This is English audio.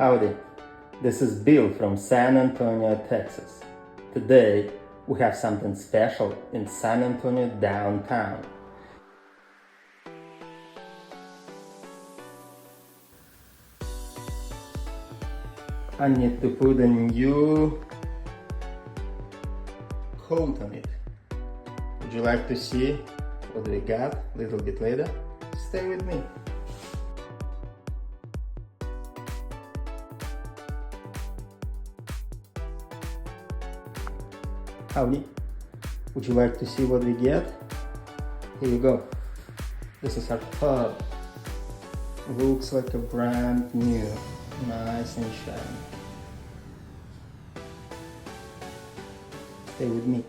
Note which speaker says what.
Speaker 1: Howdy, this is Bill from San Antonio, Texas. Today we have something special in San Antonio downtown. I need to put a new coat on it. Would you like to see what we got a little bit later? Stay with me. Howdy, would you like to see what we get? Here you go. This is our tub. Looks like a brand new, nice and shiny. Stay with me.